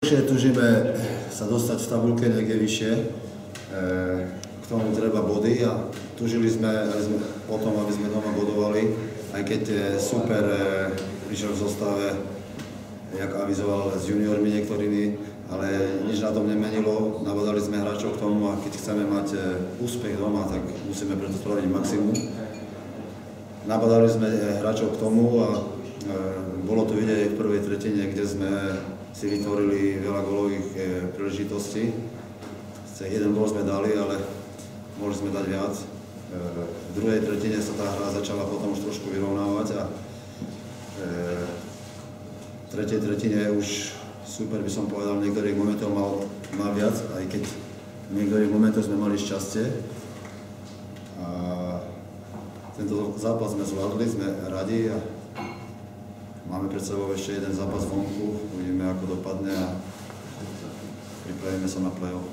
Túžime sa dostať v tabulke niekde vyššie, k tomu treba body a túžili sme potom, aby sme doma bodovali, aj keď super prišiel v zostave, jak avizoval s juniormi niektorými, ale nič na tom nemenilo, nabadali sme hráčov k tomu a keď chceme mať úspech doma, tak musíme preto spraviť maximum. Nabadali sme hráčov k tomu a bolo to vidieť v prvej tretine, kde sme si vytvorili veľa gólových príležitostí. Jeden gól sme dali, ale mohli sme dať viac. V druhej tretine sa tá hra začala potom už trošku vyrovnávať a v tretej tretine už super, by som povedal, v niektorých momentov mal viac, aj keď v niektorých momentoch sme mali šťastie. A tento zápas sme zvládli, sme radi a máme pred sebou ešte jeden zápas vonku, uvidíme, ako dopadne a pripravíme sa na play-off.